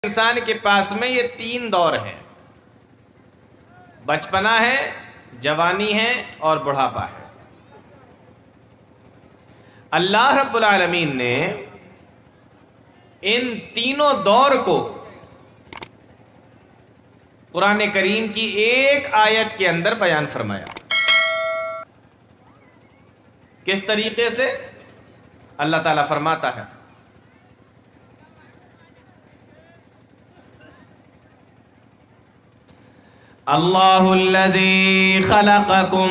انسان کے پاس میں یہ تین دور ہیں، بچپنا ہے، جوانی ہے اور بڑھاپا ہے۔ اللہ رب العالمین نے ان تینوں دور کو قرآن کریم کی ایک آیت کے اندر بیان فرمایا۔ کس طریقے سے؟ اللہ تعالیٰ فرماتا ہے اللہ الذی خلقکم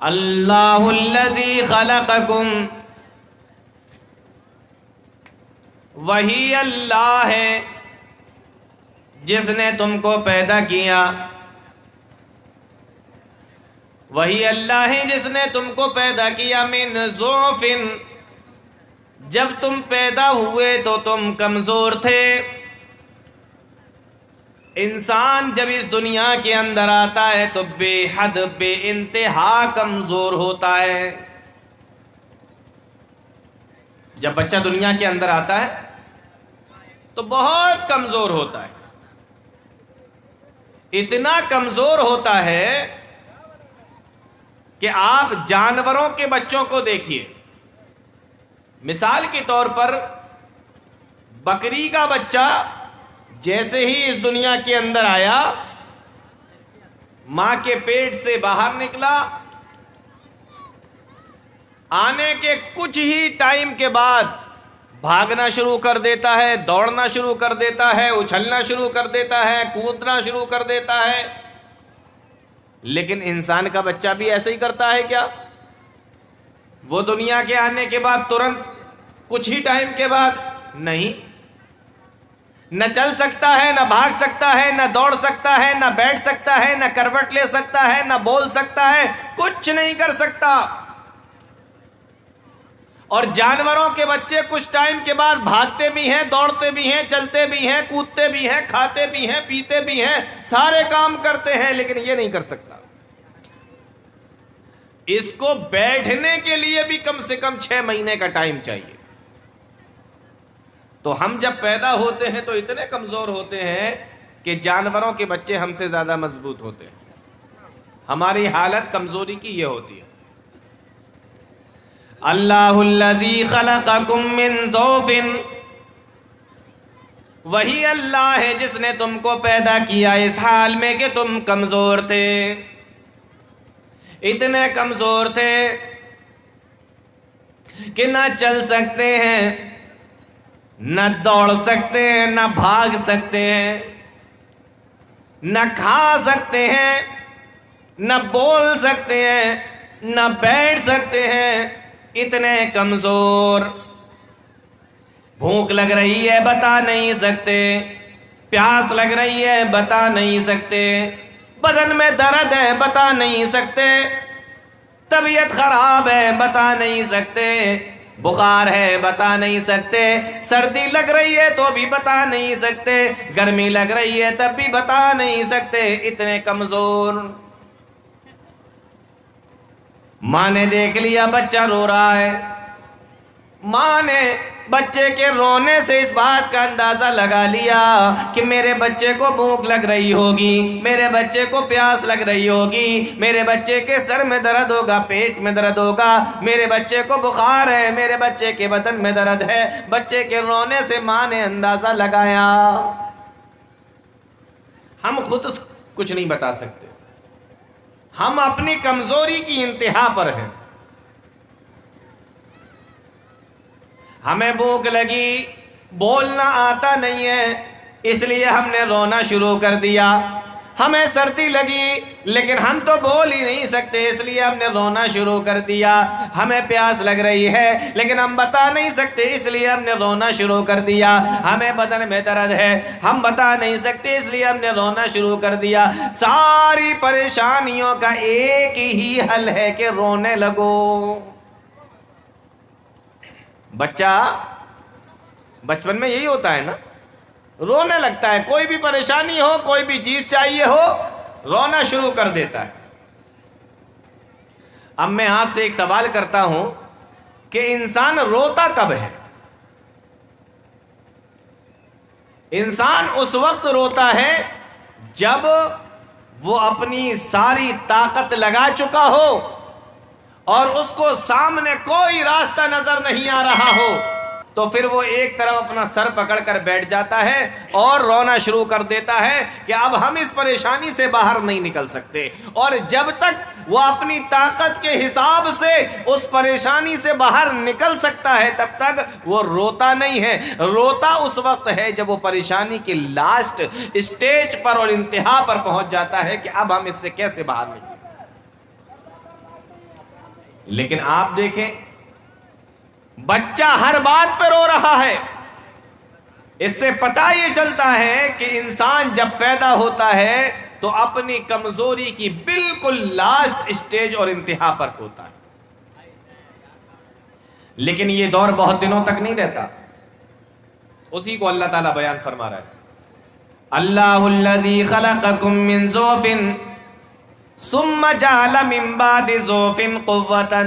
اللہ الذی خلقکم، وہی اللہ ہے جس نے تم کو پیدا کیا، وہی اللہ ہے جس نے تم کو پیدا کیا من ضعف، جب تم پیدا ہوئے تو تم کمزور تھے۔ انسان جب اس دنیا کے اندر آتا ہے تو بے حد بے انتہا کمزور ہوتا ہے۔ جب بچہ دنیا کے اندر آتا ہے تو بہت کمزور ہوتا ہے، اتنا کمزور ہوتا ہے کہ آپ جانوروں کے بچوں کو دیکھیے۔ مثال کے طور پر بکری کا بچہ جیسے ہی اس دنیا کے اندر آیا، ماں کے پیٹ سے باہر نکلا، آنے کے کچھ ہی ٹائم کے بعد بھاگنا شروع کر دیتا ہے، دوڑنا شروع کر دیتا ہے، اچھلنا شروع کر دیتا ہے، کودنا شروع کر دیتا ہے۔ لیکن انسان کا بچہ بھی ایسے ہی کرتا ہے کیا؟ وہ دنیا کے آنے کے بعد ترنت کچھ ہی ٹائم کے بعد نہیں، نہ چل سکتا ہے، نہ بھاگ سکتا ہے، نہ دوڑ سکتا ہے، نہ بیٹھ سکتا ہے، نہ کروٹ لے سکتا ہے، نہ بول سکتا ہے، کچھ نہیں کر سکتا۔ اور جانوروں کے بچے کچھ ٹائم کے بعد بھاگتے بھی ہیں، دوڑتے بھی ہیں، چلتے بھی ہیں، کودتے بھی ہیں، کھاتے بھی ہیں، پیتے بھی ہیں، سارے کام کرتے ہیں، لیکن یہ نہیں کر سکتا۔ اس کو بیٹھنے کے لیے بھی کم سے کم 6 مہینے کا ٹائم چاہیے۔ تو ہم جب پیدا ہوتے ہیں تو اتنے کمزور ہوتے ہیں کہ جانوروں کے بچے ہم سے زیادہ مضبوط ہوتے ہیں۔ ہماری حالت کمزوری کی یہ ہوتی ہے۔ اللہ الذی خلقکم من ضعف، وہی اللہ ہے جس نے تم کو پیدا کیا اس حال میں کہ تم کمزور تھے، اتنے کمزور تھے کہ نہ چل سکتے ہیں، نہ دوڑ سکتے ہیں، نہ بھاگ سکتے ہیں، نہ کھا سکتے ہیں، نہ بول سکتے ہیں، نہ بیٹھ سکتے ہیں، اتنے کمزور۔ بھوک لگ رہی ہے بتا نہیں سکتے، پیاس لگ رہی ہے بتا نہیں سکتے، بدن میں درد ہے بتا نہیں سکتے، طبیعت خراب ہے بتا نہیں سکتے، بخار ہے بتا نہیں سکتے، سردی لگ رہی ہے تو بھی بتا نہیں سکتے، گرمی لگ رہی ہے تب بھی بتا نہیں سکتے، اتنے کمزور۔ ماں نے دیکھ لیا بچہ رو رہا ہے، ماں نے بچے کے رونے سے اس بات کا اندازہ لگا لیا کہ میرے بچے کو بھوک لگ رہی ہوگی، میرے بچے کو پیاس لگ رہی ہوگی، میرے بچے کے سر میں درد ہوگا، پیٹ میں درد ہوگا، میرے بچے کو بخار ہے، میرے بچے کے بدن میں درد ہے۔ بچے کے رونے سے ماں نے اندازہ لگایا۔ ہم خود کچھ نہیں بتا سکتے، ہم اپنی کمزوری کی انتہا پر ہیں۔ ہمیں بھوک لگی، بولنا آتا نہیں ہے، اس لیے ہم نے رونا شروع کر دیا۔ ہمیں سردی لگی لیکن ہم تو بول ہی نہیں سکتے، اس لیے ہم نے رونا شروع کر دیا۔ ہمیں پیاس لگ رہی ہے لیکن ہم بتا نہیں سکتے، اس لیے ہم نے رونا شروع کر دیا۔ ہمیں بدن میں درد ہے، ہم بتا نہیں سکتے، اس لیے ہم نے رونا شروع کر دیا۔ ساری پریشانیوں کا ایک ہی حل ہے کہ رونے لگو۔ بچہ بچپن میں یہی ہوتا ہے نا، رونے لگتا ہے، کوئی بھی پریشانی ہو، کوئی بھی چیز چاہیے ہو، رونا شروع کر دیتا ہے۔ اب میں آپ سے ایک سوال کرتا ہوں کہ انسان روتا کب ہے؟ انسان اس وقت روتا ہے جب وہ اپنی ساری طاقت لگا چکا ہو اور اس کو سامنے کوئی راستہ نظر نہیں آ رہا ہو، تو پھر وہ ایک طرف اپنا سر پکڑ کر بیٹھ جاتا ہے اور رونا شروع کر دیتا ہے کہ اب ہم اس پریشانی سے باہر نہیں نکل سکتے. اور جب تک وہ اپنی طاقت کے حساب سے اس پریشانی سے باہر نکل سکتا ہے تب تک وہ روتا نہیں ہے. روتا اس وقت ہے جب وہ پریشانی کی لاسٹ اسٹیج پر اور انتہا پر پہنچ جاتا ہے کہ اب ہم اس سے کیسے باہر نکلیں. لیکن آپ دیکھیں، بچہ ہر بات پہ رو رہا ہے. اس سے پتہ یہ چلتا ہے کہ انسان جب پیدا ہوتا ہے تو اپنی کمزوری کی بالکل لاسٹ اسٹیج اور انتہا پر ہوتا ہے. لیکن یہ دور بہت دنوں تک نہیں رہتا. اسی کو اللہ تعالیٰ بیان فرما رہا ہے. اللہ الذی خلقکم من ضعف ثم جعل من بعد ضعف قوة.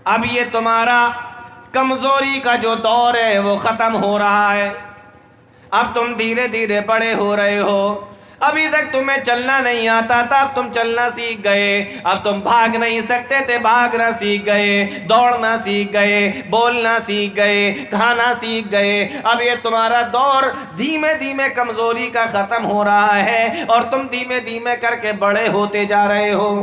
اب یہ تمہارا کمزوری کا جو دور ہے وہ ختم ہو رہا ہے. اب تم دھیرے دھیرے بڑے ہو رہے ہو. ابھی تک تمہیں چلنا نہیں آتا تھا، اب تم چلنا سیکھ گئے. اب تم بھاگ نہیں سکتے تھے، بھاگنا سیکھ گئے. دوڑنا سیکھ گئے، بولنا سیکھ گئے، کھانا سیکھ گئے. اب یہ تمہارا دور دھیمے دھیمے کمزوری کا ختم ہو رہا ہے اور تم دھیمے دھیمے کر کے بڑے ہوتے جا رہے ہو.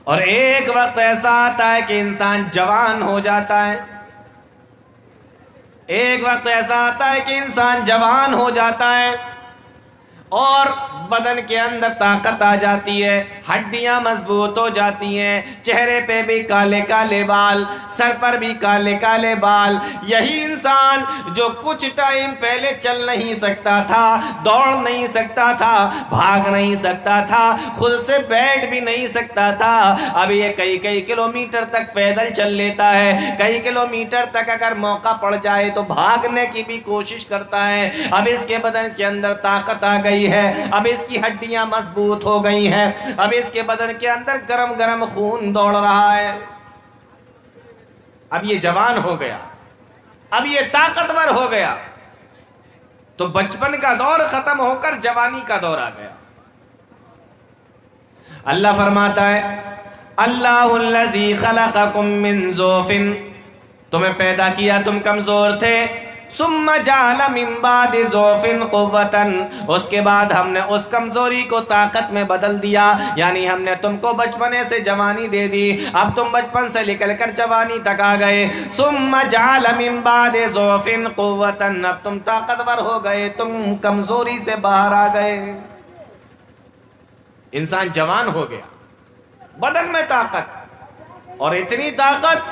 اور ایک وقت ایسا آتا ہے کہ انسان جوان ہو جاتا ہے. ایک وقت ایسا آتا ہے کہ انسان جوان ہو جاتا ہے اور بدن کے اندر طاقت آ جاتی ہے، ہڈیاں مضبوط ہو جاتی ہیں، چہرے پہ بھی کالے کالے بال، سر پر بھی کالے کالے بال. یہی انسان جو کچھ ٹائم پہلے چل نہیں سکتا تھا، دوڑ نہیں سکتا تھا، بھاگ نہیں سکتا تھا، خود سے بیٹھ بھی نہیں سکتا تھا، اب یہ کئی کلومیٹر تک پیدل چل لیتا ہے. کئی کلومیٹر تک اگر موقع پڑ جائے تو بھاگنے کی بھی کوشش کرتا ہے. اب اس کے بدن کے اندر طاقت آ گئی ہے، اب اس کی ہڈیاں مضبوط ہو گئی ہیں، اب اس کے بدن کے اندر گرم گرم خون دوڑ رہا ہے. اب یہ جوان ہو گیا، اب یہ طاقتور ہو گیا. تو بچپن کا دور ختم ہو کر جوانی کا دور آ گیا. اللہ فرماتا ہے اللہ الذی خلقکم من ضعف، تمہیں پیدا کیا تم کمزور تھے، ثم جعل من بعد ضعف قوة، اس کے بعد ہم نے اس کمزوری کو طاقت میں بدل دیا. یعنی ہم نے تم کو بچپنے سے جوانی دے دی، اب تم بچپن سے نکل کر جوانی تک آ گئے. ثم جعل من بعد ضعف قوة، اب تم طاقتور ہو گئے، تم کمزوری سے باہر آ گئے. انسان جوان ہو گیا، بدن میں طاقت، اور اتنی طاقت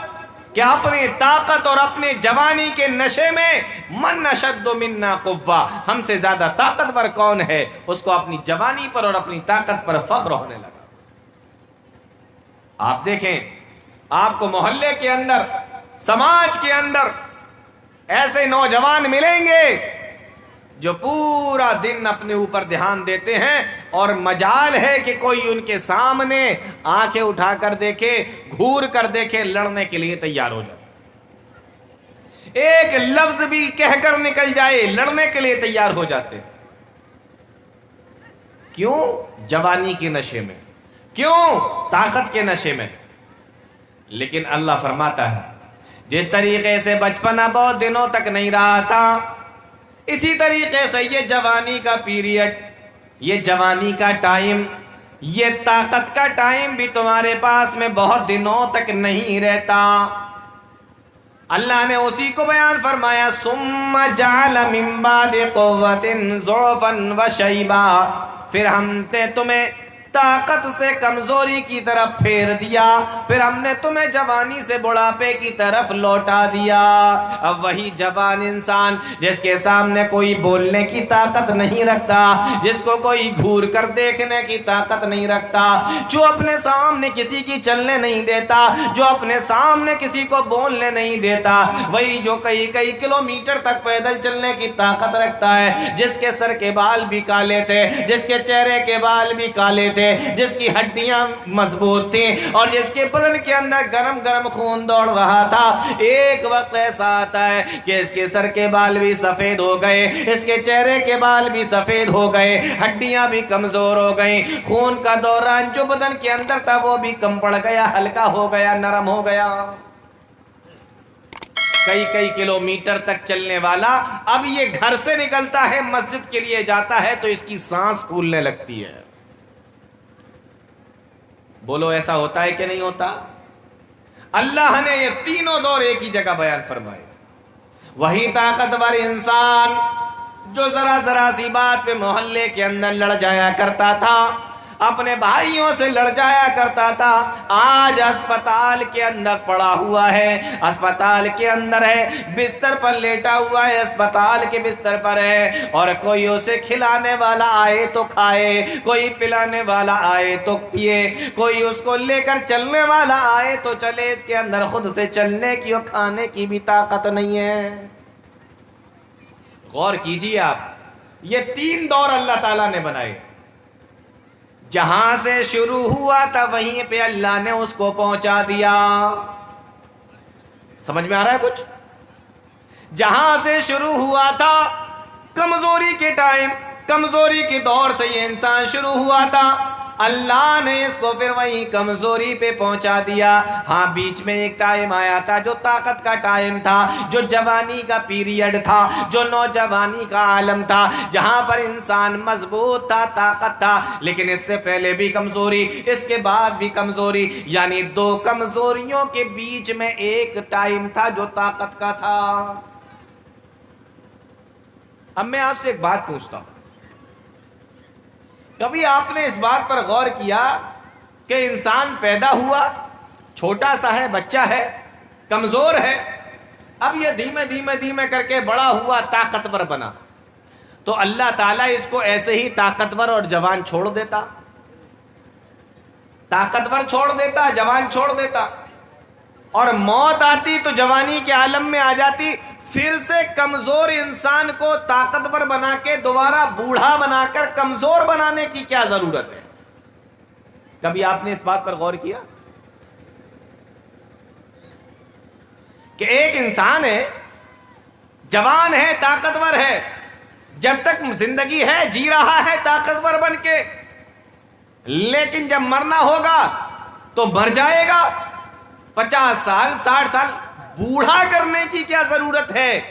کہ اپنی طاقت اور اپنے جوانی کے نشے میں من اشد منا قوہ، ہم سے زیادہ طاقتور کون ہے، اس کو اپنی جوانی پر اور اپنی طاقت پر فخر ہونے لگا. آپ دیکھیں، آپ کو محلے کے اندر، سماج کے اندر ایسے نوجوان ملیں گے جو پورا دن اپنے اوپر دھیان دیتے ہیں اور مجال ہے کہ کوئی ان کے سامنے آنکھیں اٹھا کر دیکھے، گھور کر دیکھے، لڑنے کے لیے تیار ہو جائے. ایک لفظ بھی کہہ کر نکل جائے، لڑنے کے لیے تیار ہو جاتے. کیوں؟ جوانی کے نشے میں. کیوں؟ طاقت کے نشے میں. لیکن اللہ فرماتا ہے جس طریقے سے بچپنا بہت دنوں تک نہیں رہا تھا، اسی طریقے سے یہ جوانی کا پیریڈ، یہ جوانی کا ٹائم، یہ طاقت کا ٹائم بھی تمہارے پاس میں بہت دنوں تک نہیں رہتا. اللہ نے اسی کو بیان فرمایا ثم جعل من بعد قوة ضعفا وشیبا، پھر ہم نے تمہیں طاقت سے کمزوری کی طرف پھیر دیا، پھر ہم نے تمہیں جوانی سے بڑھاپے کی طرف لوٹا دیا. اب وہی جوان انسان جس کے سامنے کوئی بولنے کی طاقت نہیں رکھتا، جس کو کوئی گھور کر دیکھنے کی طاقت نہیں رکھتا، جو اپنے سامنے کسی کی چلنے نہیں دیتا، جو اپنے سامنے کسی کو بولنے نہیں دیتا، وہی جو کئی کلومیٹر تک پیدل چلنے کی طاقت رکھتا ہے، جس کے سر کے بال بھی کالے تھے، جس کے چہرے کے بال بھی کالے تھے، تھے، جس کی ہڈیاں مضبوط تھیں اور جس کے بدن کے اندر گرم گرم خون دوڑ رہا تھا، ایک وقت ایسا آتا ہے کہ اس کے سر کے بال بھی سفید ہو گئے، اس کے چہرے کے بال بھی سفید ہو گئے، ہڈیاں بھی کمزور ہو گئیں، خون کا دوران جو بدن کے اندر تھا وہ بھی کم پڑ گیا، ہلکا ہو گیا، نرم ہو گیا۔ کئی کلومیٹر تک چلنے والا اب یہ گھر سے نکلتا ہے، مسجد کے لیے جاتا ہے تو اس کی سانس پھولنے لگتی ہے۔ بولو ایسا ہوتا ہے کہ نہیں ہوتا؟ اللہ نے یہ تینوں دور ایک ہی جگہ بیان فرمائے۔ وہی طاقتور انسان جو ذرا سی بات پہ محلے کے اندر لڑ جایا کرتا تھا، اپنے بھائیوں سے لڑ جایا کرتا تھا، آج اسپتال کے اندر پڑا ہوا ہے، اسپتال کے اندر ہے، بستر پر لیٹا ہوا ہے، اسپتال کے بستر پر ہے، اور کوئی اسے کھلانے والا آئے تو کھائے، کوئی پلانے والا آئے تو پیے، کوئی اس کو لے کر چلنے والا آئے تو چلے، اس کے اندر خود سے چلنے کی اور کھانے کی بھی طاقت نہیں ہے۔ غور کیجئے آپ، یہ تین دور اللہ تعالیٰ نے بنائے، جہاں سے شروع ہوا تھا وہیں پہ اللہ نے اس کو پہنچا دیا۔ سمجھ میں آ رہا ہے کچھ؟ جہاں سے شروع ہوا تھا کمزوری کے ٹائم، کمزوری کے دور سے یہ انسان شروع ہوا تھا، اللہ نے اس کو پھر وہیں کمزوری پہ پہنچا دیا۔ ہاں بیچ میں ایک ٹائم آیا تھا جو طاقت کا ٹائم تھا، جو جوانی کا پیریڈ تھا، جو نوجوانی کا عالم تھا، جہاں پر انسان مضبوط تھا، طاقت تھا، لیکن اس سے پہلے بھی کمزوری، اس کے بعد بھی کمزوری، یعنی دو کمزوریوں کے بیچ میں ایک ٹائم تھا جو طاقت کا تھا۔ اب میں آپ سے ایک بات پوچھتا ہوں، کبھی آپ نے اس بات پر غور کیا کہ انسان پیدا ہوا، چھوٹا سا ہے، بچہ ہے، کمزور ہے، اب یہ دھیمے کر کے بڑا ہوا، طاقتور بنا، تو اللہ تعالیٰ اس کو ایسے ہی طاقتور اور جوان چھوڑ دیتا، طاقتور چھوڑ دیتا، جوان چھوڑ دیتا، اور موت آتی تو جوانی کے عالم میں آ جاتی، پھر سے کمزور انسان کو طاقتور بنا کے دوبارہ بوڑھا بنا کر کمزور بنانے کی کیا ضرورت ہے؟ کبھی آپ نے اس بات پر غور کیا کہ ایک انسان ہے، جوان ہے، طاقتور ہے، جب تک زندگی ہے جی رہا ہے طاقتور بن کے، لیکن جب مرنا ہوگا تو مر جائے گا۔ 50 سال 60 سال بوڑھا کرنے کی کیا ضرورت ہے؟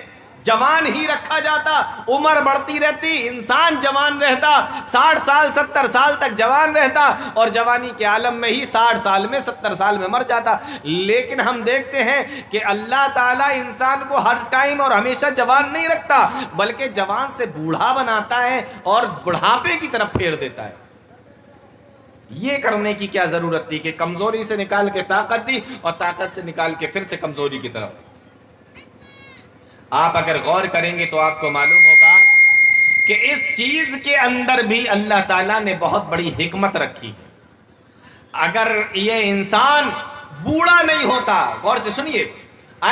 جوان ہی رکھا جاتا، عمر بڑھتی رہتی، انسان جوان رہتا، 60 سال 70 سال تک جوان رہتا، اور جوانی کے عالم میں ہی 60 سال میں 70 سال میں مر جاتا۔ لیکن ہم دیکھتے ہیں کہ اللہ تعالیٰ انسان کو ہر ٹائم اور ہمیشہ جوان نہیں رکھتا، بلکہ جوان سے بوڑھا بناتا ہے اور بڑھاپے کی طرف پھیر دیتا ہے۔ یہ کرنے کی کیا ضرورت تھی کہ کمزوری سے نکال کے طاقت دی اور طاقت سے نکال کے پھر سے کمزوری کی طرف؟ آپ اگر غور کریں گے تو آپ کو معلوم ہوگا کہ اس چیز کے اندر بھی اللہ تعالیٰ نے بہت بڑی حکمت رکھی ہے۔ اگر یہ انسان بوڑھا نہیں ہوتا، غور سے سنیے،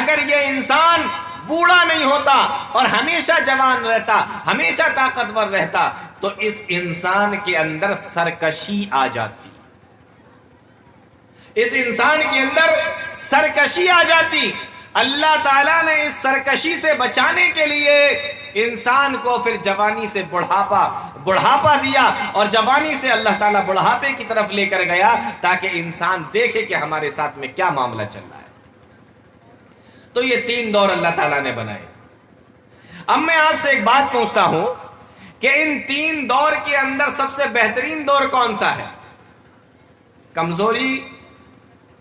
اگر یہ انسان بوڑھا نہیں ہوتا اور ہمیشہ جوان رہتا، ہمیشہ طاقتور رہتا، تو اس انسان کے اندر سرکشی آ جاتی، اس انسان کے اندر سرکشی آ جاتی۔ اللہ تعالیٰ نے اس سرکشی سے بچانے کے لیے انسان کو پھر جوانی سے بڑھاپا دیا، اور جوانی سے اللہ تعالیٰ بڑھاپے کی طرف لے کر گیا تاکہ انسان دیکھے کہ ہمارے ساتھ میں کیا معاملہ چل رہا ہے۔ تو یہ 3 دور اللہ تعالیٰ نے بنائے۔ اب میں آپ سے ایک بات پوچھتا ہوں کہ ان 3 دور کے اندر سب سے بہترین دور کون سا ہے؟ کمزوری،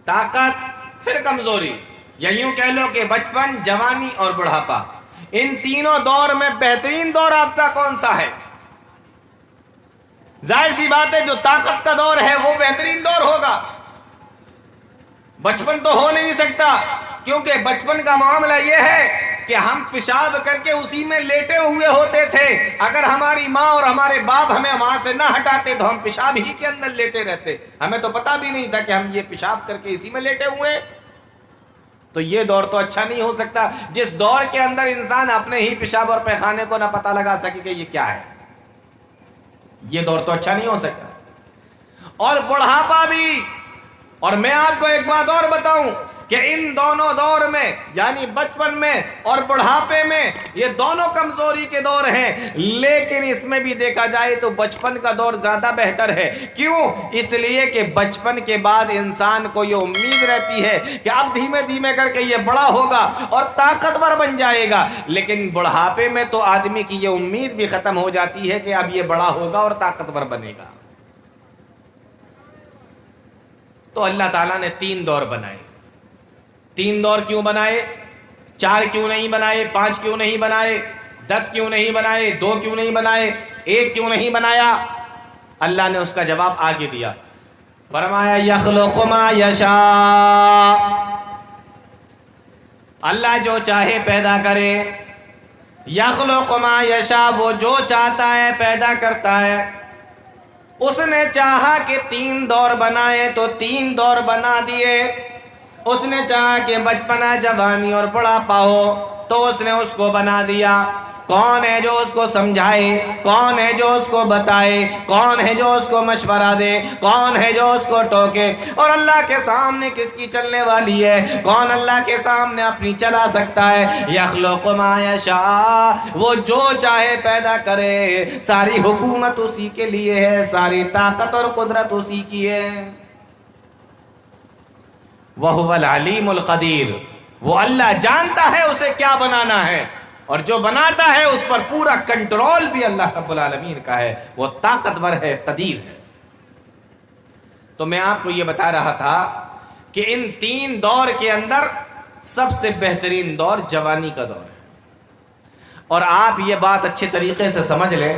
طاقت، پھر کمزوری، یا یوں کہہ لو کہ بچپن، جوانی اور بڑھاپا، ان تینوں دور میں بہترین دور آپ کا کون سا ہے؟ ظاہر سی بات ہے جو طاقت کا دور ہے وہ بہترین دور ہوگا۔ بچپن تو ہو نہیں سکتا، کیونکہ بچپن کا معاملہ یہ ہے کہ ہم پیشاب کر کے اسی میں لیٹے ہوئے ہوتے تھے، اگر ہماری ماں اور ہمارے باپ ہمیں وہاں سے نہ ہٹاتے تو ہم پیشاب ہی کے اندر لیٹے رہتے، ہمیں تو پتہ بھی نہیں تھا کہ ہم یہ پیشاب کر کے اسی میں لیٹے ہوئے۔ تو یہ دور تو اچھا نہیں ہو سکتا جس دور کے اندر انسان اپنے ہی پیشاب اور پیخانے کو نہ پتہ لگا سکے کہ یہ کیا ہے، یہ دور تو اچھا نہیں ہو سکتا۔ اور بڑھاپا بھی. اور میں آپ کو ایک بات اور بتاؤں کہ ان دونوں دور میں یعنی بچپن میں اور بڑھاپے میں یہ دونوں کمزوری کے دور ہیں، لیکن اس میں بھی دیکھا جائے تو بچپن کا دور زیادہ بہتر ہے. کیوں؟ اس لیے کہ بچپن کے بعد انسان کو یہ امید رہتی ہے کہ اب دھیمے دھیمے کر کے یہ بڑا ہوگا اور طاقتور بن جائے گا، لیکن بڑھاپے میں تو آدمی کی یہ امید بھی ختم ہو جاتی ہے کہ اب یہ بڑا ہوگا اور طاقتور بنے گا. تو اللہ تعالیٰ نے 3 دور بنائے. 3 دور کیوں بنائے؟ 4 کیوں نہیں بنائے؟ 5 کیوں نہیں بنائے؟ 10 کیوں نہیں بنائے؟ 2 کیوں نہیں بنائے؟ 1 کیوں نہیں بنایا؟ اللہ نے اس کا جواب آگے دیا. فرمایا یخلق ما یشاء، اللہ جو چاہے پیدا کرے. یخلق ما یشاء، وہ جو چاہتا ہے پیدا کرتا ہے. اس نے چاہا کہ 3 دور بنائے تو 3 دور بنا دیے. اس نے چاہا کہ بچپنا، جوانی اور بڑھاپا ہو تو اس نے اس کو بنا دیا. کون ہے جو اس کو سمجھائے؟ کون ہے جو اس کو بتائے؟ کون ہے جو اس کو مشورہ دے؟ کون ہے جو اس کو ٹوکے؟ اور اللہ کے سامنے کس کی چلنے والی ہے؟ کون اللہ کے سامنے اپنی چلا سکتا ہے؟ یخلق ما یشاء، وہ جو چاہے پیدا کرے. ساری حکومت اسی کے لیے ہے، ساری طاقت اور قدرت اسی کی ہے. وَهُوَ الْعَلِيمُ الْقَدِيرُ، وہ اللہ جانتا ہے اسے کیا بنانا ہے، اور جو بناتا ہے اس پر پورا کنٹرول بھی اللہ رب العالمین کا ہے. وہ طاقتور ہے، قدیر ہے. تو میں آپ کو یہ بتا رہا تھا کہ ان 3 دور کے اندر سب سے بہترین دور جوانی کا دور ہے. اور آپ یہ بات اچھے طریقے سے سمجھ لیں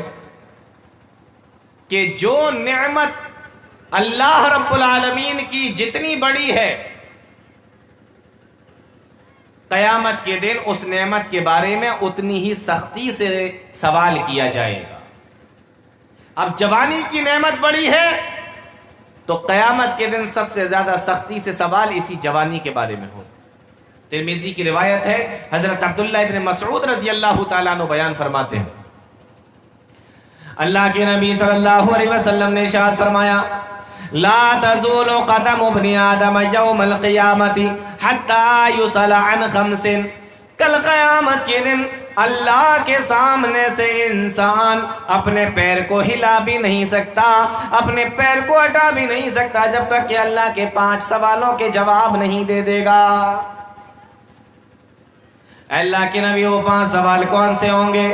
کہ جو نعمت اللہ رب العالمین کی جتنی بڑی ہے، قیامت کے دن اس نعمت کے بارے میں اتنی ہی سختی سے سوال کیا جائے گا. اب جوانی کی نعمت بڑی ہے تو قیامت کے دن سب سے زیادہ سختی سے سوال اسی جوانی کے بارے میں ہو. ترمذی کی روایت ہے، حضرت عبداللہ ابن مسعود رضی اللہ تعالیٰ عنہ بیان فرماتے ہیں، اللہ کے نبی صلی اللہ علیہ وسلم نے ارشاد فرمایا، لا تزول قدم ابن آدم یوم القیامت حتی یسأل عن 5. کل قیامت کے دن اللہ کے سامنے سے انسان اپنے پیر کو ہلا بھی نہیں سکتا، اپنے پیر کو ہٹا بھی نہیں سکتا جب تک کہ اللہ کے 5 سوالوں کے جواب نہیں دے دے گا. اللہ کے نبی وہ 5 سوال کون سے ہوں گے؟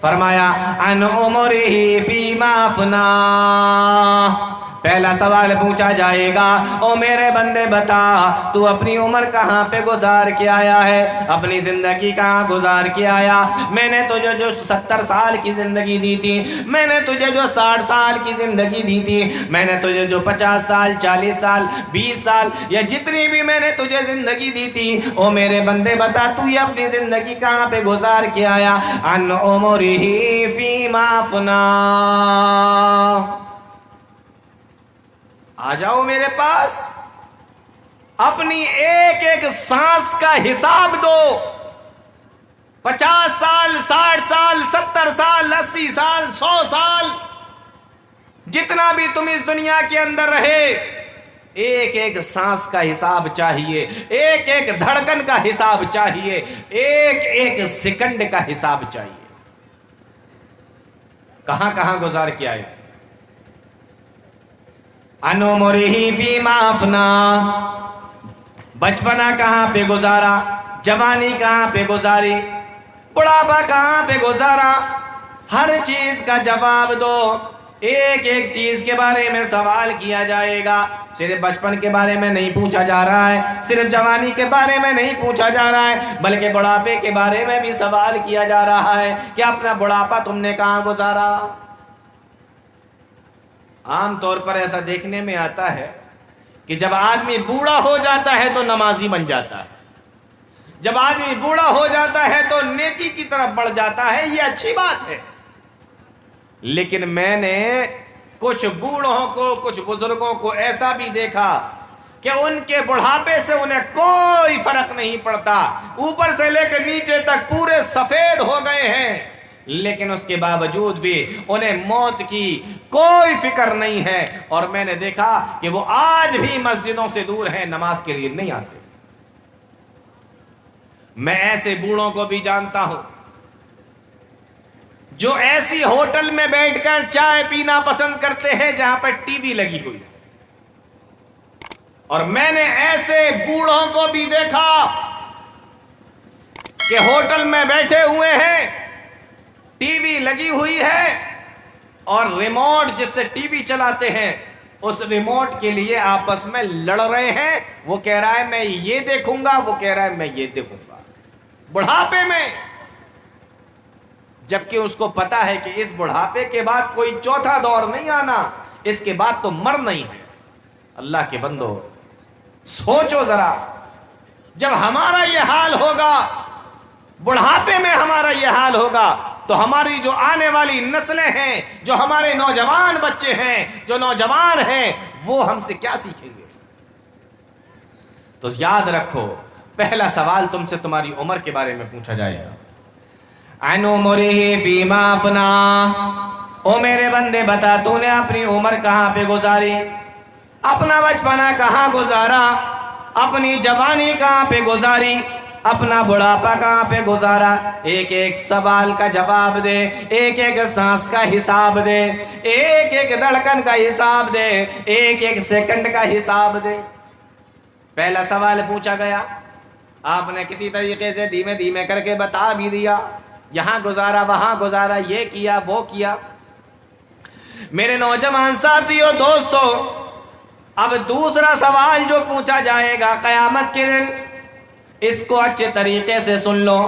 فرمایا عن عمرہ فیما افناہ. پہلا سوال پوچھا جائے گا، او میرے بندے بتا تو اپنی عمر کہاں پہ گزار کے آیا ہے، اپنی زندگی کہاں گزار کے آیا؟ میں نے تجھے جو 70 سال کی زندگی دی تھی، میں نے تجھے جو 60 سال کی زندگی دی تھی، میں نے تجھے جو 50 سال 40 سال 20 سال یا جتنی بھی میں نے تجھے زندگی دی تھی، او میرے بندے بتا تو یہ اپنی زندگی کہاں پہ گزار کے آیا؟ عن عمرہ فیما افناہ. آ جاؤ میرے پاس، اپنی ایک ایک سانس کا حساب دو. 50 سال 60 سال 70 سال 80 سال 100 سال جتنا بھی تم اس دنیا کے اندر رہے، ایک ایک سانس کا حساب چاہیے، ایک ایک دھڑکن کا حساب چاہیے، ایک ایک سیکنڈ کا حساب چاہیے. کہاں کہاں گزار کے آئے؟ عن عمرہ فیما افناہ، بچپنا کہاں پہ گزارا، جوانی کہاں پہ گزاری، بڑھاپا کہاں پہ گزارا، ہر چیز کا جواب دو. ایک ایک چیز کے بارے میں سوال کیا جائے گا. صرف بچپن کے بارے میں نہیں پوچھا جا رہا ہے، صرف جوانی کے بارے میں نہیں پوچھا جا رہا ہے، بلکہ بڑھاپے کے بارے میں بھی سوال کیا جا رہا ہے کہ اپنا بڑھاپا تم نے کہاں گزارا. عام طور پر ایسا دیکھنے میں آتا ہے کہ جب آدمی بوڑھا ہو جاتا ہے تو نمازی بن جاتا ہے، جب آدمی بوڑھا ہو جاتا ہے تو نیکی کی طرف بڑھ جاتا ہے. یہ اچھی بات ہے، لیکن میں نے کچھ بوڑھوں کو، کچھ بزرگوں کو ایسا بھی دیکھا کہ ان کے بڑھاپے سے انہیں کوئی فرق نہیں پڑتا، اوپر سے لے کر نیچے تک پورے سفید ہو گئے ہیں، لیکن اس کے باوجود بھی انہیں موت کی کوئی فکر نہیں ہے، اور میں نے دیکھا کہ وہ آج بھی مسجدوں سے دور ہیں، نماز کے لیے نہیں آتے۔ میں ایسے بوڑھوں کو بھی جانتا ہوں جو ایسی ہوٹل میں بیٹھ کر چائے پینا پسند کرتے ہیں جہاں پر ٹی وی لگی ہوئی، اور میں نے ایسے بوڑھوں کو بھی دیکھا کہ ہوٹل میں بیٹھے ہوئے ہیں، ٹی وی لگی ہوئی ہے، اور ریموٹ جس سے ٹی وی چلاتے ہیں اس ریموٹ کے لیے آپس میں لڑ رہے ہیں۔ وہ کہہ رہا ہے میں یہ دیکھوں گا، وہ کہہ رہا ہے میں یہ دیکھوں گا، بڑھاپے میں، جبکہ اس کو پتا ہے کہ اس بڑھاپے کے بعد کوئی چوتھا دور نہیں آنا، اس کے بعد تو مرنا ہی ہے۔ اللہ کے بندو سوچو ذرا، جب ہمارا یہ حال ہوگا، بڑھاپے میں ہمارا یہ حال ہوگا، تو ہماری جو آنے والی نسلیں ہیں، جو ہمارے نوجوان بچے ہیں، جو نوجوان ہیں، وہ ہم سے کیا سیکھیں گے؟ تو یاد رکھو، پہلا سوال تم سے تمہاری عمر کے بارے میں پوچھا جائے گا۔ عن عمرہ فیما افنا، او میرے بندے بتا تو نے اپنی عمر کہاں پہ گزاری، اپنا بچپنا کہاں گزارا، اپنی جوانی کہاں پہ گزاری، اپنا بڑھاپا کہاں پہ گزارا؟ ایک ایک سوال کا جواب دے، ایک ایک سانس کا حساب دے، ایک ایک دھڑکن کا حساب دے، ایک ایک سیکنڈ کا حساب دے۔ پہلا سوال پوچھا گیا، آپ نے کسی طریقے سے دھیمے دھیمے کر کے بتا بھی دیا، یہاں گزارا وہاں گزارا، یہ کیا وہ کیا۔ میرے نوجوان ساتھیوں، دوستو، اب دوسرا سوال جو پوچھا جائے گا قیامت کے دن، اس کو اچھے طریقے سے سن لو۔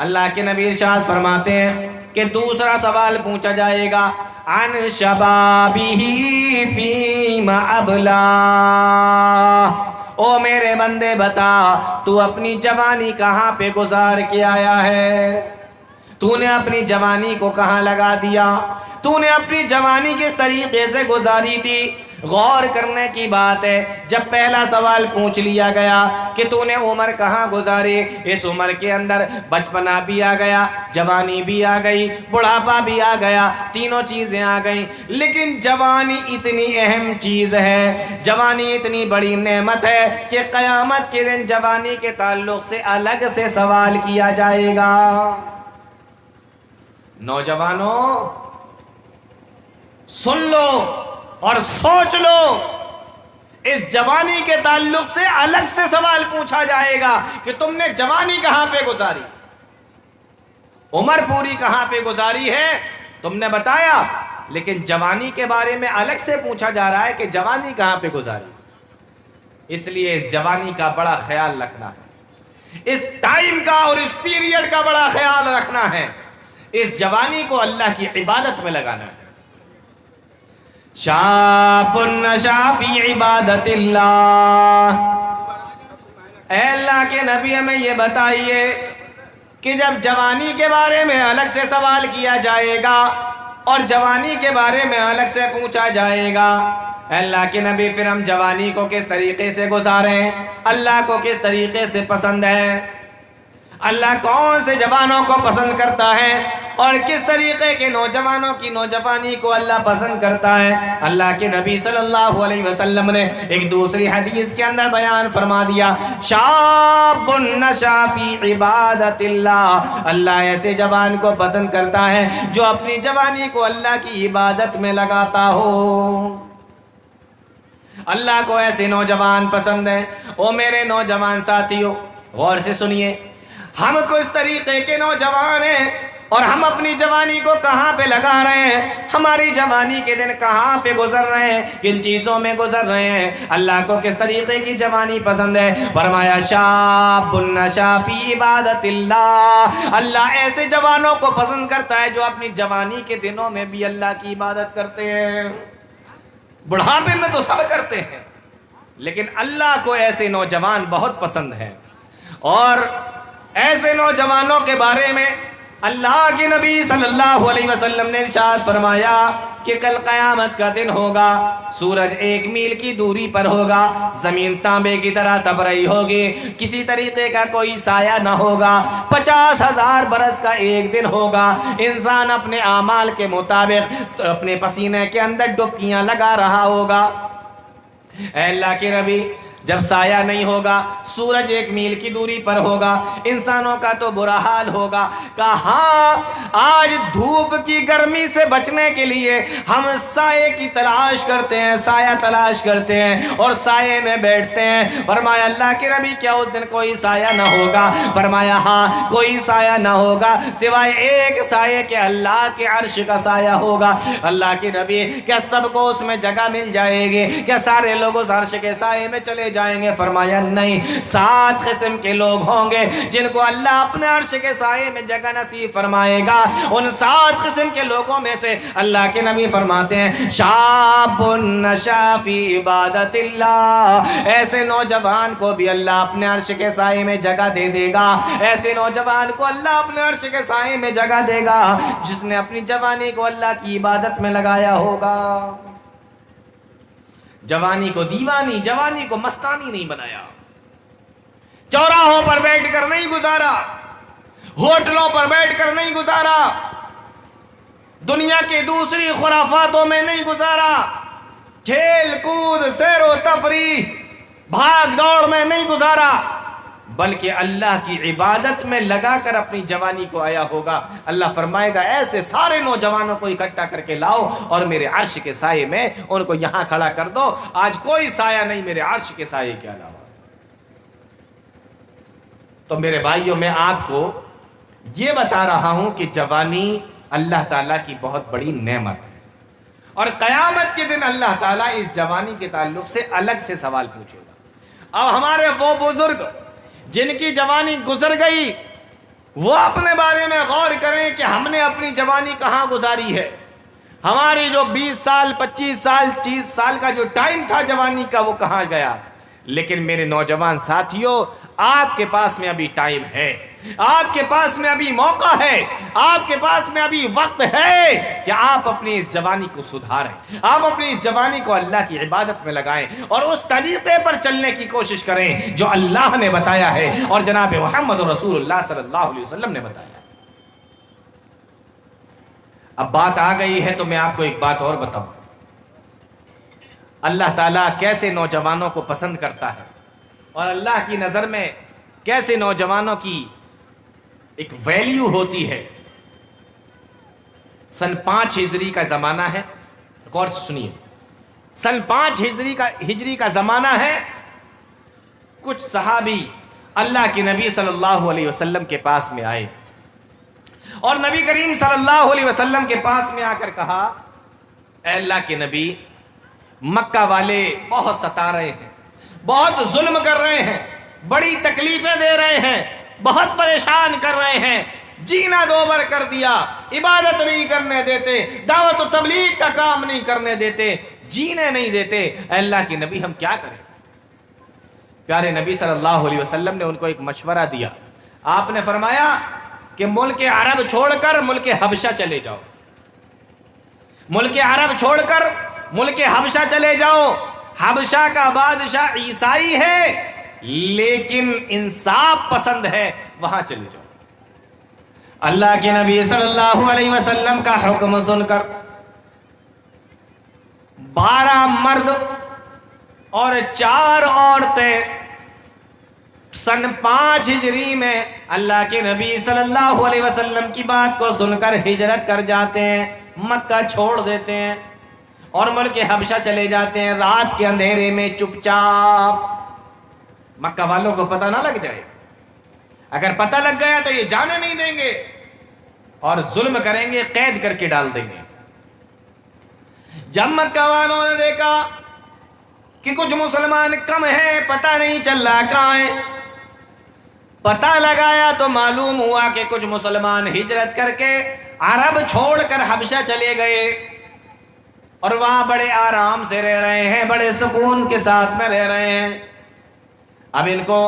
اللہ کے نبی ارشاد فرماتے ہیں کہ دوسرا سوال پوچھا جائے گا، عن شبابہ فیما ابلا، او میرے بندے بتا تو اپنی جوانی کہاں پہ گزار کے آیا ہے؟ تو نے اپنی جوانی کو کہاں لگا دیا؟ تو نے اپنی جوانی کس طریقے سے گزاری تھی؟ غور کرنے کی بات ہے، جب پہلا سوال پوچھ لیا گیا کہ تو نے عمر کہاں گزاری، اس عمر کے اندر بچپنا بھی آ گیا، جوانی بھی آ گئی، بڑھاپا بھی آ گیا، تینوں چیزیں آ گئیں، لیکن جوانی اتنی اہم چیز ہے، جوانی اتنی بڑی نعمت ہے کہ قیامت کے دن جوانی کے تعلق سے الگ سے سوال کیا جائے گا۔ نوجوانوں سن لو اور سوچ لو، اس جوانی کے تعلق سے الگ سے سوال پوچھا جائے گا کہ تم نے جوانی کہاں پہ گزاری، عمر پوری کہاں پہ گزاری ہے تم نے بتایا، لیکن جوانی کے بارے میں الگ سے پوچھا جا رہا ہے کہ جوانی کہاں پہ گزاری۔ اس لیے اس جوانی کا بڑا خیال رکھنا ہے، اس ٹائم کا اور اس پیریڈ کا بڑا خیال رکھنا ہے، اس جوانی کو اللہ کی عبادت میں لگانا ہے۔ شاب نشا فی عبادت اللہ، اے اللہ کے نبی ہمیں یہ بتائیے کہ جب جوانی کے بارے میں الگ سے سوال کیا جائے گا اور جوانی کے بارے میں الگ سے پوچھا جائے گا، اے اللہ کے نبی پھر ہم جوانی کو کس طریقے سے گزاریں؟ اللہ کو کس طریقے سے پسند ہے؟ اللہ کون سے جوانوں کو پسند کرتا ہے اور کس طریقے کے نوجوانوں کی نوجوانی کو اللہ پسند کرتا ہے؟ اللہ کے نبی صلی اللہ علیہ وسلم نے ایک دوسری حدیث کے اندر بیان فرما دیا، شاب نشا فی عبادت اللہ، اللہ ایسے جوان کو پسند کرتا ہے جو اپنی جوانی کو اللہ کی عبادت میں لگاتا ہو۔ اللہ کو ایسے نوجوان پسند ہیں۔ او میرے نوجوان ساتھیوں، غور سے سنیے، ہم کس طریقے کے نوجوان ہیں اور ہم اپنی جوانی کو کہاں پہ لگا رہے ہیں؟ ہماری جوانی کے دن کہاں پہ گزر رہے ہیں؟ کن چیزوں میں گزر رہے ہیں؟ اللہ کو کس طریقے کی جوانی پسند ہے؟ فرمایا شاب نشا فی عبادت اللہ، اللہ ایسے جوانوں کو پسند کرتا ہے جو اپنی جوانی کے دنوں میں بھی اللہ کی عبادت کرتے ہیں۔ بڑھاپے میں تو سب کرتے ہیں، لیکن اللہ کو ایسے نوجوان بہت پسند ہیں، اور ایسے نوجوانوں کے بارے میں اللہ کے نبی صلی اللہ علیہ وسلم نے ارشاد فرمایا کہ کل قیامت کا دن ہوگا، سورج 1 میل کی دوری پر ہوگا، زمین تانبے کی طرح تپ رہی ہوگی، کسی طریقے کا کوئی سایہ نہ ہوگا، 50,000 برس کا ایک دن ہوگا، انسان اپنے اعمال کے مطابق اپنے پسینے کے اندر ڈبکیاں لگا رہا ہوگا۔ اے اللہ کے نبی، جب سایہ نہیں ہوگا، سورج 1 میل کی دوری پر ہوگا، انسانوں کا تو برا حال ہوگا۔ کہاں آج دھوپ کی گرمی سے بچنے کے لیے ہم سائے کی تلاش کرتے ہیں، سایہ تلاش کرتے ہیں اور سائے میں بیٹھتے ہیں۔ فرمایا اللہ کے نبی کیا اس دن کوئی سایہ نہ ہوگا؟ فرمایا ہاں، کوئی سایہ نہ ہوگا سوائے ایک سایے کے، اللہ کے عرش کا سایہ ہوگا۔ اللہ کے نبی کیا سب کو اس میں جگہ مل جائے گی؟ کیا سارے لوگ اس عرش کے سائے میں چلے جائیں گے؟ فرمایا نہیں، 7 قسم کے لوگ ہوں گے جن کو اللہ اپنے عرش کے سائے میں جگہ نصیب فرمائے گا۔ ان 7 قسم کے لوگوں میں سے اللہ کے نبی فرماتے ہیں شاب نشا فی عبادت اللہ، ایسے نوجوان کو بھی اللہ اپنے عرش کے سائے میں جگہ دے دے گا، ایسے نوجوان کو اللہ اپنے عرش کے سائے میں جگہ دے گا جس نے اپنی جوانی کو اللہ کی عبادت میں لگایا ہوگا۔ جوانی کو دیوانی، جوانی کو مستانی نہیں بنایا، چوراہوں پر بیٹھ کر نہیں گزارا، ہوٹلوں پر بیٹھ کر نہیں گزارا، دنیا کے دوسری خرافاتوں میں نہیں گزارا، کھیل کود سیر و تفریح بھاگ دوڑ میں نہیں گزارا، بلکہ اللہ کی عبادت میں لگا کر اپنی جوانی کو آیا ہوگا۔ اللہ فرمائے گا ایسے سارے نوجوانوں کو اکٹھا کر کے لاؤ اور میرے عرش کے سائے میں ان کو یہاں کھڑا کر دو، آج کوئی سایہ نہیں میرے عرش کے سائے کے علاوہ۔ تو میرے بھائیوں، میں آپ کو یہ بتا رہا ہوں کہ جوانی اللہ تعالیٰ کی بہت بڑی نعمت ہے، اور قیامت کے دن اللہ تعالیٰ اس جوانی کے تعلق سے الگ سے سوال پوچھے گا۔ اب ہمارے وہ بزرگ جن کی جوانی گزر گئی، وہ اپنے بارے میں غور کریں کہ ہم نے اپنی جوانی کہاں گزاری ہے۔ ہماری جو 20 سال 25 سال 30 سال کا جو ٹائم تھا جوانی کا، وہ کہاں گیا؟ لیکن میرے نوجوان ساتھیوں، آپ کے پاس میں ابھی ٹائم ہے، آپ کے پاس میں ابھی موقع ہے، آپ کے پاس میں ابھی وقت ہے کہ آپ اپنی اس جوانی کو سدھاریں، آپ اپنی اس جوانی کو اللہ کی عبادت میں لگائیں اور اس طریقے پر چلنے کی کوشش کریں جو اللہ نے بتایا ہے اور جناب محمد رسول اللہ صلی اللہ علیہ وسلم نے بتایا ہے۔ اب بات آ گئی ہے تو میں آپ کو ایک بات اور بتاؤں، اللہ تعالیٰ کیسے نوجوانوں کو پسند کرتا ہے اور اللہ کی نظر میں کیسے نوجوانوں کی ایک ویلیو ہوتی ہے۔ سن 5 ہجری کا زمانہ ہے، غور سے سنیے، سن 5 ہجری کا زمانہ ہے۔ کچھ صحابی اللہ کے نبی صلی اللہ علیہ وسلم کے پاس میں آئے اور نبی کریم صلی اللہ علیہ وسلم کے پاس میں آ کر کہا، اے اللہ کے نبی، مکہ والے بہت ستا رہے ہیں، بہت ظلم کر رہے ہیں، بڑی تکلیفیں دے رہے ہیں، بہت پریشان کر رہے ہیں، جینا دوبر کر دیا، عبادت نہیں کرنے دیتے، دعوت و تبلیغ کا کام نہیں کرنے دیتے، جینے نہیں دیتے، اے اللہ کے نبی ہم کیا کریں؟ پیارے نبی صلی اللہ علیہ وسلم نے ان کو ایک مشورہ دیا۔ آپ نے فرمایا کہ ملک عرب چھوڑ کر ملک حبشہ چلے جاؤ، ملک عرب چھوڑ کر ملک حبشہ چلے جاؤ، حبشہ کا بادشاہ عیسائی ہے لیکن انصاف پسند ہے، وہاں چلے جاؤ۔ اللہ کے نبی صلی اللہ علیہ وسلم کا حکم سن کر 12 مرد اور 4 عورتیں سن 5 ہجری میں اللہ کے نبی صلی اللہ علیہ وسلم کی بات کو سن کر ہجرت کر جاتے ہیں، مکہ چھوڑ دیتے ہیں اور ملک حبشہ چلے جاتے ہیں، رات کے اندھیرے میں چپ چاپ، مکہ والوں کو پتہ نہ لگ جائے، اگر پتہ لگ گیا تو یہ جانے نہیں دیں گے اور ظلم کریں گے، قید کر کے ڈال دیں گے۔ جب مکہ والوں نے دیکھا کہ کچھ مسلمان کم ہیں، پتہ نہیں چل رہا کہاں ہیں، پتہ لگایا تو معلوم ہوا کہ کچھ مسلمان ہجرت کر کے عرب چھوڑ کر حبشہ چلے گئے اور وہاں بڑے آرام سے رہ رہے ہیں، بڑے سکون کے ساتھ میں رہ رہے ہیں۔ اب ان کو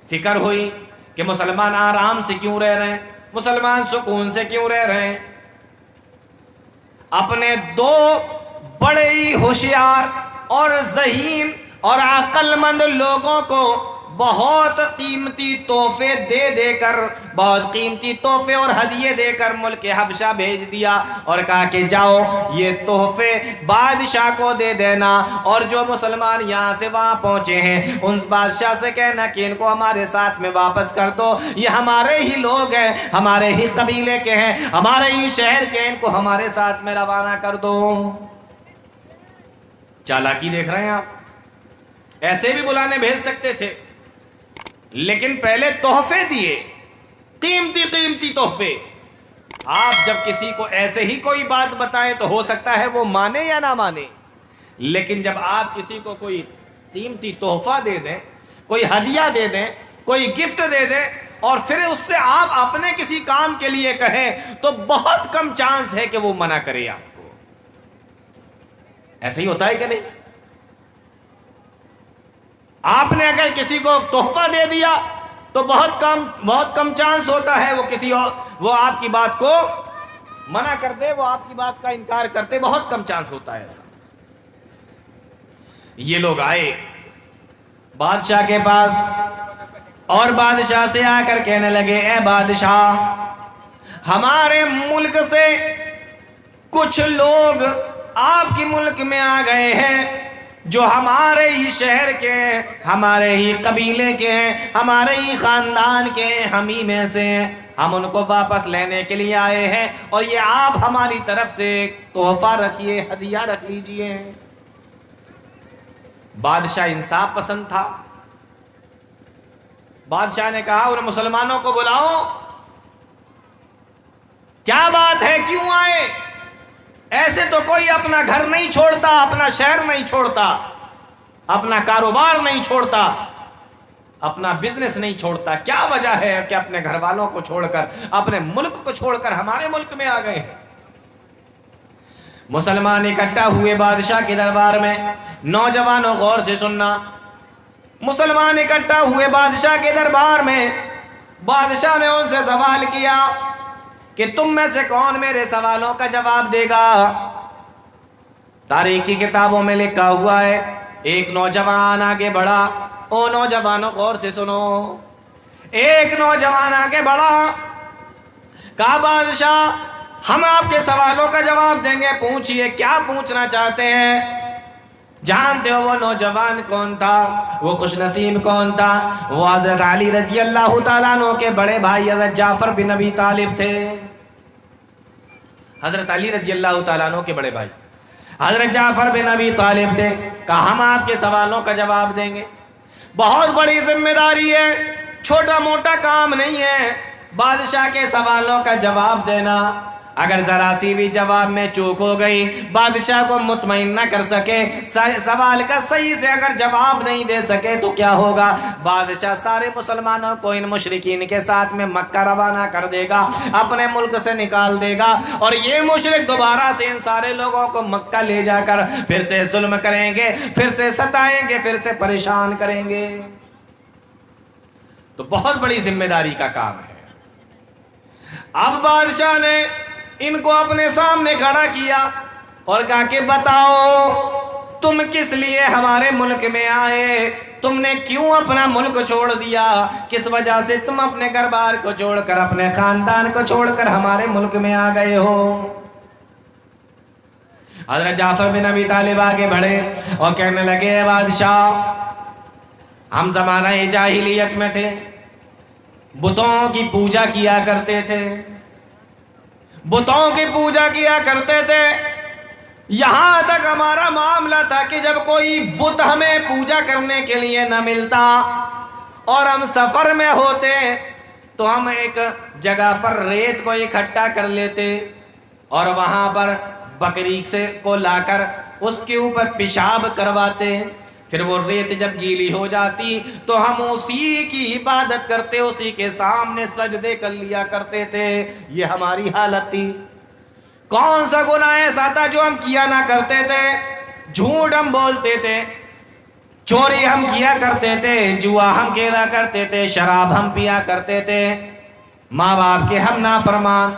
فکر ہوئی کہ مسلمان آرام سے کیوں رہ رہے ہیں، مسلمان سکون سے کیوں رہ رہے ہیں؟ اپنے دو بڑے ہی ہوشیار اور ذہین اور عقل مند لوگوں کو بہت قیمتی تحفے دے دے کر، بہت قیمتی تحفے اور ہدیے دے کر ملک حبشہ بھیج دیا اور کہا کہ جاؤ یہ تحفے بادشاہ کو دے دینا، اور جو مسلمان یہاں سے وہاں پہنچے ہیں ان بادشاہ سے کہنا کہ ان کو ہمارے ساتھ میں واپس کر دو، یہ ہمارے ہی لوگ ہیں، ہمارے ہی قبیلے کے ہیں، ہمارے ہی شہر کے ہیں، ان کو ہمارے ساتھ میں روانہ کر دو۔ چالاکی دیکھ رہے ہیں آپ، ایسے بھی بلانے بھیج سکتے تھے، لیکن پہلے تحفے دیے، قیمتی قیمتی تحفے۔ آپ جب کسی کو ایسے ہی کوئی بات بتائیں تو ہو سکتا ہے وہ مانے یا نہ مانے، لیکن جب آپ کسی کو کوئی قیمتی تحفہ دے دیں، کوئی ہدیہ دے دیں، کوئی گفٹ دے دیں، اور پھر اس سے آپ اپنے کسی کام کے لیے کہیں تو بہت کم چانس ہے کہ وہ منع کرے آپ کو۔ ایسے ہی ہوتا ہے کہ نہیں؟ آپ نے اگر کسی کو تحفہ دے دیا تو بہت کم چانس ہوتا ہے وہ آپ کی بات کو منع کر دے، وہ آپ کی بات کا انکار کرتے، بہت کم چانس ہوتا ہے ایسا۔ یہ لوگ آئے بادشاہ کے پاس اور بادشاہ سے آ کر کہنے لگے، اے بادشاہ، ہمارے ملک سے کچھ لوگ آپ کی ملک میں آ گئے ہیں جو ہمارے ہی شہر کے ہیں، ہمارے ہی قبیلے کے ہیں، ہمارے ہی خاندان کے ہیں، ہم ہی میں سے ہیں، ہم ان کو واپس لینے کے لیے آئے ہیں، اور یہ آپ ہماری طرف سے تحفہ رکھیے، ہدیہ رکھ لیجئے۔ بادشاہ انصاف پسند تھا، بادشاہ نے کہا ان مسلمانوں کو بلاؤ، کیا بات ہے، کیوں آئے؟ ایسے تو کوئی اپنا گھر نہیں چھوڑتا، اپنا شہر نہیں چھوڑتا، اپنا کاروبار نہیں چھوڑتا، اپنا بزنس نہیں چھوڑتا، کیا وجہ ہے کہ اپنے گھر والوں کو چھوڑ کر، اپنے ملک کو چھوڑ کر ہمارے ملک میں آ گئے ہیں؟ مسلمان اکٹھا ہوئے بادشاہ کے دربار میں۔ نوجوانوں غور سے سننا، مسلمان اکٹھا ہوئے بادشاہ کے دربار میں، بادشاہ نے ان سے سوال کیا کہ تم میں سے کون میرے سوالوں کا جواب دے گا؟ تاریخ کی کتابوں میں لکھا ہوا ہے، ایک نوجوان آگے بڑھا، او نوجوانوں غور سے سنو، ایک نوجوان آگے بڑھا، کہا بادشاہ ہم آپ کے سوالوں کا جواب دیں گے، پوچھئے کیا پوچھنا چاہتے ہیں؟ جانتے ہو وہ نوجوان کون تھا، وہ خوش نصیب کون تھا؟ وہ حضرت علی رضی اللہ تعالیٰ عنہ کے بڑے بھائی حضرت جعفر بن ابی طالب تھے۔ حضرت علی رضی اللہ تعالیٰ عنہ کے بڑے بھائی حضرت جعفر بن ابی طالب تھے۔ کہا ہم آپ کے سوالوں کا جواب دیں گے، بہت بڑی ذمہ داری ہے، چھوٹا موٹا کام نہیں ہے بادشاہ کے سوالوں کا جواب دینا۔ اگر ذرا سی بھی جواب میں چوک ہو گئی، بادشاہ کو مطمئن نہ کر سکے، سوال کا صحیح سے اگر جواب نہیں دے سکے تو کیا ہوگا؟ بادشاہ سارے مسلمانوں کو ان مشرکین کے ساتھ میں مکہ روانہ کر دے گا، اپنے ملک سے نکال دے گا، اور یہ مشرک دوبارہ سے ان سارے لوگوں کو مکہ لے جا کر پھر سے ظلم کریں گے، پھر سے ستائیں گے، پھر سے پریشان کریں گے۔ تو بہت بڑی ذمہ داری کا کام ہے۔ اب بادشاہ نے ان کو اپنے سامنے کھڑا کیا اور کہا کہ بتاؤ تم کس لیے ہمارے ملک میں آئے؟ تم نے کیوں اپنا ملک چھوڑ دیا؟ کس وجہ سے تم اپنے گھر بار کو چھوڑ کر، اپنے خاندان کو چھوڑ کر ہمارے ملک میں آ گئے ہو؟ حضرت جعفر بن ابی طالب آگے بڑھے اور کہنے لگے، اے بادشاہ، ہم زمانہ جاہلیت میں تھے، بتوں کی پوجا کیا کرتے تھے، بتوں کی پوجا کیا کرتے تھے، یہاں تک ہمارا معاملہ تھا کہ جب کوئی بت ہمیں پوجا کرنے کے لیے نہ ملتا اور ہم سفر میں ہوتے تو ہم ایک جگہ پر ریت کو اکٹھا کر لیتے اور وہاں پر بکری کو لا کر اس کے اوپر پیشاب کرواتے، پھر وہ ریت جب گیلی ہو جاتی تو ہم اسی کی عبادت کرتے، اسی کے سامنے سجدے کر لیا کرتے تھے۔ یہ ہماری حالت تھی۔ کون سا گناہ ایسا تھا جو ہم کیا نہ کرتے تھے؟ جھوٹ ہم بولتے تھے، چوری ہم کیا کرتے تھے، جوا ہم کھیلا کرتے تھے، شراب ہم پیا کرتے تھے، ماں باپ کے ہم نافرمان،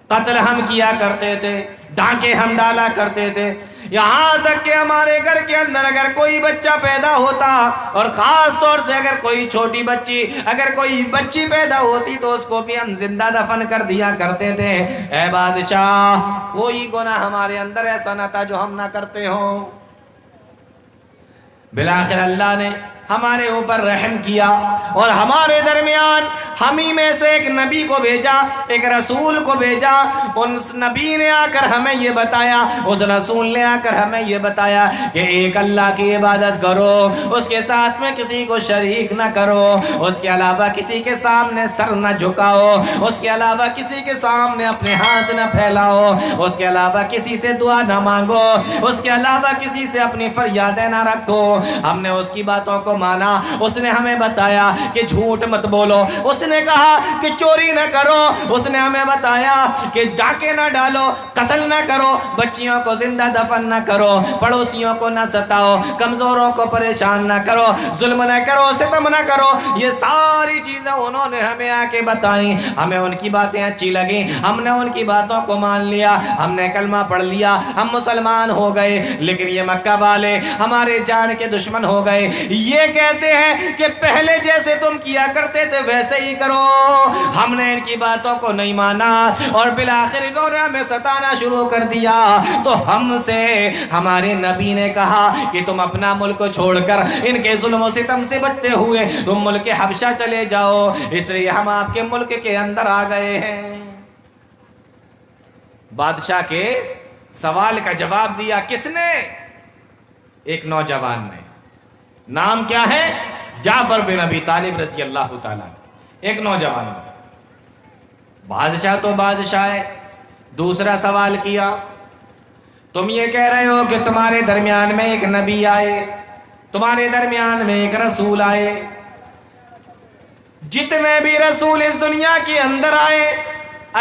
قتل ہم کیا کرتے تھے، ڈانکے ہم ڈالا کرتے تھے، یہاں تک کہ ہمارے گھر کے اندر اگر کوئی بچہ پیدا ہوتا، اور خاص طور سے اگر کوئی چھوٹی بچی، اگر کوئی بچی پیدا ہوتی تو اس کو بھی ہم زندہ دفن کر دیا کرتے تھے۔ اے بادشاہ، کوئی گناہ ہمارے اندر ایسا نہ تھا جو ہم نہ کرتے ہوں۔ بالآخر اللہ نے ہمارے اوپر رحم کیا اور ہمارے درمیان ہمیں میں سے ایک نبی کو بھیجا، ایک رسول کو بھیجا۔ اس نبی نے آ کر ہمیں یہ بتایا، اس رسول نے آ کر ہمیں یہ بتایا کہ ایک اللہ کی عبادت کرو، اس کے ساتھ میں کسی کو شریک نہ کرو، اس کے علاوہ کسی کے سامنے سر نہ جھکاؤ، اس کے علاوہ کسی کے سامنے اپنے ہاتھ نہ پھیلاؤ، اس کے علاوہ کسی سے دعا نہ مانگو، اس کے علاوہ کسی سے اپنی فریادیں نہ رکھو۔ ہم نے اس کی باتوں کو مانا۔ اس نے ہمیں بتایا کہ جھوٹ مت بولو، اس نے کہا کہ چوری نہ کرو، اس نے ہمیں بتایا کہ ڈاکے نہ ڈالو، قتل نہ کرو، بچیوں کو زندہ دفن نہ کرو، پڑوسیوں کو نہ ستاؤ، کمزوروں کو پریشان نہ کرو، ظلم نہ کرو، ستم نہ کرو۔ یہ ساری چیزیں انہوں نے ہمیں آ کے بتائیں، ہمیں ان کی باتیں اچھی لگیں، ہم نے ان کی باتوں کو مان لیا، ہم نے کلمہ پڑھ لیا، ہم مسلمان ہو گئے۔ لیکن یہ مکہ والے ہمارے جان کے دشمن ہو گئے، یہ کہتے ہیں کہ پہلے جیسے تم کیا کرتے تھے ویسے ہی کرو۔ ہم نے ان کی باتوں کو نہیں مانا اور بالآخر انہوں نے ہمیں ستانا شروع کر دیا۔ تو ہم سے ہمارے نبی نے کہا کہ تم اپنا ملک چھوڑ کر ان کے ظلم و ستم سے بچتے ہوئے تم ملک حبشہ چلے جاؤ، اس لیے ہم آپ کے ملک کے اندر آ گئے ہیں۔ بادشاہ کے سوال کا جواب دیا کس نے؟ ایک نوجوان نے۔ نام کیا ہے؟ جعفر بن ابی طالب رضی اللہ تعالیٰ۔ ایک نوجوان نے۔ بادشاہ تو بادشاہ ہے۔ دوسرا سوال کیا، تم یہ کہہ رہے ہو کہ تمہارے درمیان میں ایک نبی آئے، تمہارے درمیان میں ایک رسول آئے، جتنے بھی رسول اس دنیا کے اندر آئے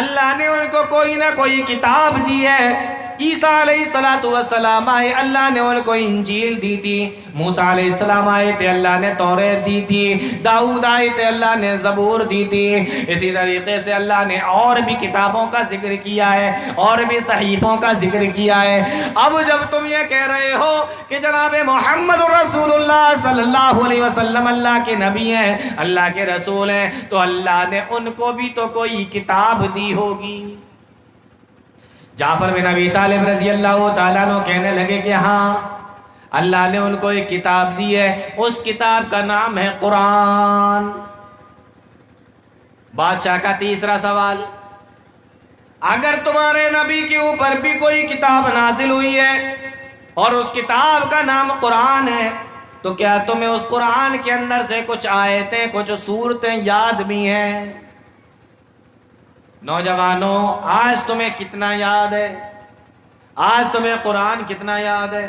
اللہ نے ان کو کوئی نہ کوئی کتاب دی ہے۔ عیسیٰ علیہ السلام آئے، اللہ نے ان کو انجیل دی تھی۔ موسیٰ علیہ السلام آئے تھے، اللہ نے توریت دی تھی۔ داؤد آئے تھے، اللہ نے زبور دی تھی۔ اسی طریقے سے اللہ نے اور بھی کتابوں کا ذکر کیا ہے، اور بھی صحیفوں کا ذکر کیا ہے۔ اب جب تم یہ کہہ رہے ہو کہ جناب محمد رسول اللہ صلی اللہ علیہ وسلم اللہ کے نبی ہیں، اللہ کے رسول ہیں، تو اللہ نے ان کو بھی تو کوئی کتاب دی ہوگی۔ جعفر بن ابی طالب رضی اللہ تعالیٰ عنہ کہنے لگے کہ ہاں، اللہ نے ان کو ایک کتاب دی ہے، اس کتاب کا نام ہے قرآن۔ بادشاہ کا تیسرا سوال، اگر تمہارے نبی کے اوپر بھی کوئی کتاب نازل ہوئی ہے اور اس کتاب کا نام قرآن ہے، تو کیا تمہیں اس قرآن کے اندر سے کچھ آیتیں، کچھ سورتیں یاد بھی ہیں؟ نوجوانوں، آج تمہیں کتنا یاد ہے؟ آج تمہیں قرآن کتنا یاد ہے؟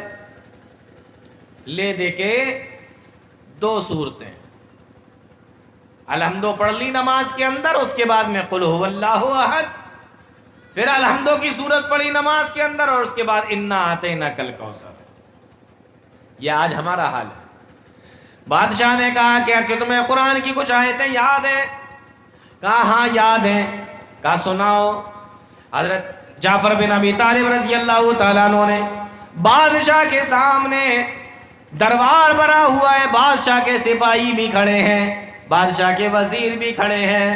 لے دے کے 2 سورتیں الحمدو پڑھ لی نماز کے اندر، اس کے بعد میں قل هو اللہ احد، پھر الحمدو کی سورت پڑھی نماز کے اندر، اور اس کے بعد انا اعطیناک الکوثر۔ یہ آج ہمارا حال ہے۔ بادشاہ نے کہا کہ تمہیں قرآن کی کچھ آیتیں یاد ہیں؟ کہا ہاں یاد ہیں۔ کہا سناؤ۔ حضرت جعفر بن ابی طالب رضی اللہ تعالیٰ عنہ نے بادشاہ کے سامنے، دربار بھرا ہوا ہے، بادشاہ کے سپاہی بھی کھڑے ہیں، بادشاہ کے وزیر بھی کھڑے ہیں،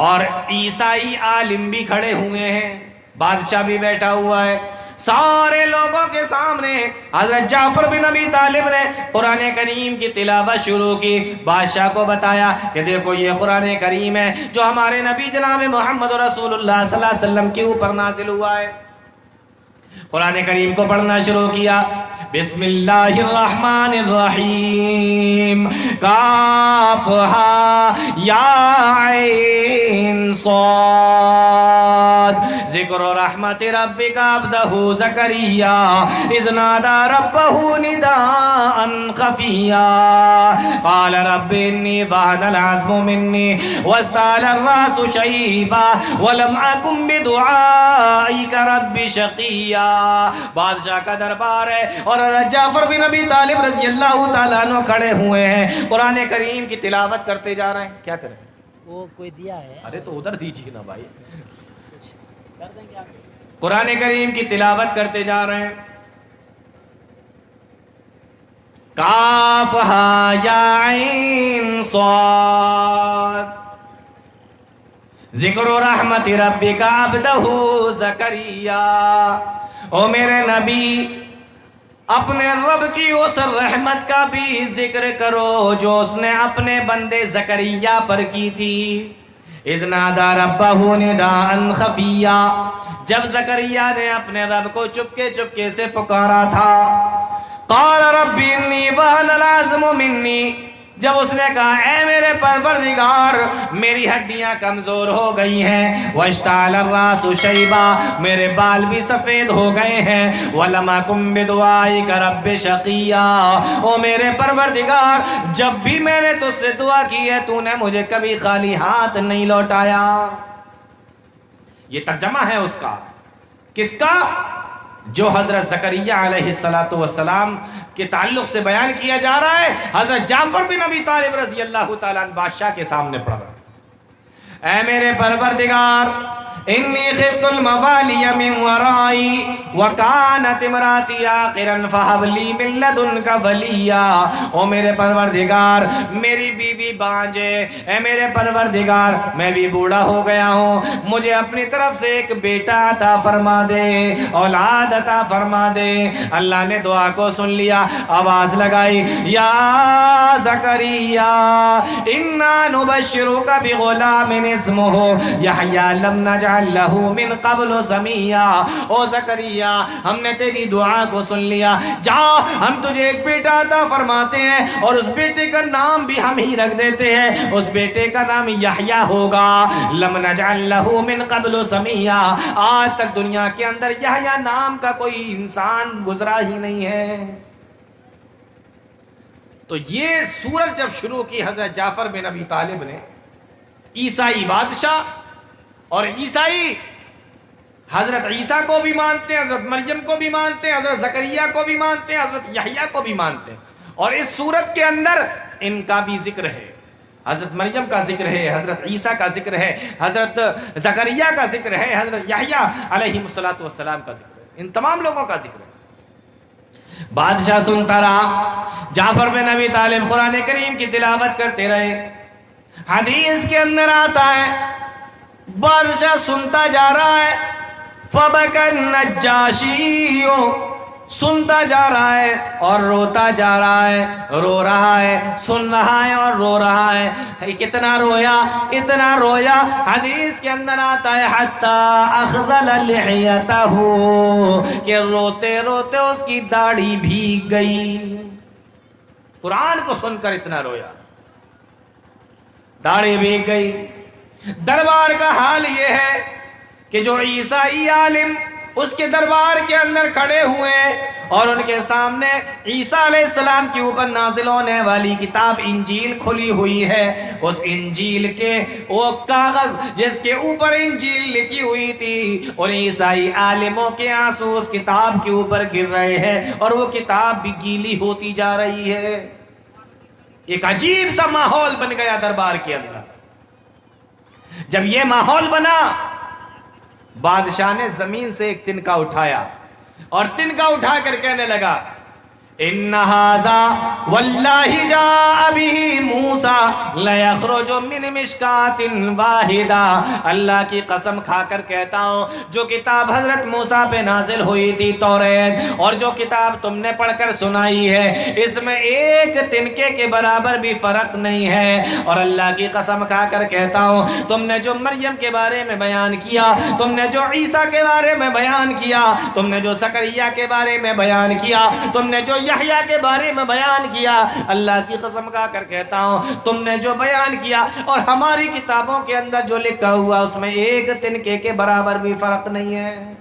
اور عیسائی عالم بھی کھڑے ہوئے ہیں، بادشاہ بھی بیٹھا ہوا ہے۔ سارے لوگوں کے سامنے حضرت جعفر بن ابی طالب نے قرآن کریم کی تلاوت شروع کی۔ بادشاہ کو بتایا کہ دیکھو یہ قرآن کریم ہے جو ہمارے نبی جناب محمد رسول اللہ صلی اللہ علیہ وسلم کے اوپر نازل ہوا ہے۔ قرآن کریم کو پڑھنا شروع کیا۔ بسم اللہ الرحمن الرحیم، کاف ہا یا عین صاد، ذکر رحمت ربک عبدہ زکریا اذ نادى ربہ نداء خفیا قال رب انی وہن العظم منی واستعل الراس شیبا ولم اکن بدعائک رب شقیا۔ بادشاہ کا دربار ہے اور جعفر بن ابی طالب رضی اللہ تعالیٰ عنہ کھڑے ہوئے ہیں، قرآن کریم کی تلاوت کرتے جا رہے ہیں۔ کیا کریں؟ وہ کوئی دیا ہے؟ ارے تو ادھر دیجیے نا بھائی. کچھ کر دیں گے آپ. قرآن کریم کی تلاوت کرتے جا رہے ہیں. کاف ہا یا عین صاد ذکر رحمت ربک عبدہ زکریا. او میرے نبی اپنے رب کی اس رحمت کا بھی ذکر کرو جو اس نے اپنے بندے زکریا پر کی تھی. اذ نادى ربہ نداء خفیا، جب زکریا نے اپنے رب کو چپکے چپکے سے پکارا تھا. قال رب انی وہن العظم منی، جب اس نے کہا اے میرے پروردگار میری ہڈیاں کمزور ہو گئی ہیں. واشتعل الراس شیبا، میرے بال بھی سفید ہو گئے ہیں. ولم اکن بدعائک رب شقیا، او میرے پروردگار جب بھی میں نے تجھ سے دعا کی ہے تو نے مجھے کبھی خالی ہاتھ نہیں لوٹایا. یہ ترجمہ ہے اس کا، کس کا؟ جو حضرت زکریا علیہ السلام کے تعلق سے بیان کیا جا رہا ہے. حضرت جعفر بن ابی طالب رضی اللہ تعالیٰ عنہ بادشاہ کے سامنے پڑھ رہا ہے. اے میرے پروردگار انی خفت الموالی من ورائی وکانت امراتی عاقرا فہب لی من لدنک ولیا. او میرے پروردگار میری بیوی بانجے، اے میرے پروردگار میں بھی بوڑھا ہو گیا ہوں، مجھے اپنی طرف سے ایک بیٹا عطا فرما دے، اولاد عطا فرما دے. اللہ نے دعا کو سن لیا، آواز لگائی یا زکریا انا نبشرک بغلام اسمہ یحییٰ لم نجعل لہ من قبل سمیا. او زکریا ہم نے تیری دعا کو سن لیا، جا ہم تجھے ایک بیٹا عطا فرماتے ہیں اور اس بیٹے کا نام بھی ہم ہی رکھ دیتے ہیں. اس بیٹے کا نام یحییٰ ہوگا. لم نجعل لہ من قبل سمیا، آج تک دنیا کے اندر یحییٰ نام کا کوئی انسان گزرا ہی نہیں ہے. تو یہ سورت جب شروع کی حضرت جعفر بن ابی طالب نے، عیسائی بادشاہ، اور عیسائی حضرت عیسیٰ کو بھی مانتے ہیں، حضرت مریم کو بھی مانتے ہیں، حضرت زکریا کو بھی مانتے ہیں، حضرت یحییٰ کو بھی مانتے ہیں. اور اس سورت کے اندر ان کا بھی ذکر ہے، حضرت مریم کا ذکر ہے، حضرت عیسیٰ کا ذکر ہے، حضرت زکریا کا ذکر ہے، حضرت یحییٰ علیہ السلام کا ذکر ہے. ان تمام لوگوں کا ذکر ہے. بادشاہ سنتا رہا، جعفر بن ابی طالب قرآن کریم کی تلاوت کرتے رہے. حدیث کے اندر آتا ہے بادشاہ سنتا جا رہا ہے، فَبَكَى النَّجَّاشِيُّ، سنتا جا رہا ہے اور روتا جا رہا ہے، رو رہا ہے، سن رہا ہے اور رو رہا ہے. کتنا رویا، اتنا رویا، حدیث کے اندر آتا ہے حَتَّى أَخْذَلَ لِحْيَتَهُ، کہ روتے روتے اس کی داڑھی بھیگ گئی. قرآن کو سن کر اتنا رویا، داڑھی بھیگ گئی. دربار کا حال یہ ہے کہ جو عیسائی عالم اس کے دربار کے اندر کھڑے ہوئے اور ان کے سامنے عیسیٰ علیہ السلام کے اوپر نازل ہونے والی کتاب انجیل کھلی ہوئی ہے. اس انجیل کے وہ کاغذ جس کے اوپر انجیل لکھی ہوئی تھی، اور عیسائی عالموں کے آنسو اس کتاب کے اوپر گر رہے ہیں اور وہ کتاب بھی گیلی ہوتی جا رہی ہے. ایک عجیب سا ماحول بن گیا دربار کے اندر. جب یہ ماحول بنا، بادشاہ نے زمین سے ایک تنکا اٹھایا اور تنکا اٹھا کر کہنے لگا ان ھذا واللہ جاء بہ موسیٰ لیخرج من مشکاۃ واحدہ. اللہ کی قسم کھا کر کہتا ہوں جو کتاب حضرت موسیٰ پہ نازل ہوئی تھی توریت، اور جو کتاب تم نے پڑھ کر سنائی ہے، اس میں ایک تنکے کے برابر بھی فرق نہیں ہے. اور اللہ کی قسم کھا کر کہتا ہوں تم نے جو مریم کے بارے میں بیان کیا، تم نے جو عیسیٰ کے بارے میں بیان کیا، تم نے جو زکریا کے بارے میں بیان کیا، تم نے جو یحییٰ کے بارے میں بیان کیا، اللہ کی قسم کھا کر کہتا ہوں تم نے جو بیان کیا اور ہماری کتابوں کے اندر جو لکھا ہوا اس میں ایک تنکے کے برابر بھی فرق نہیں ہے.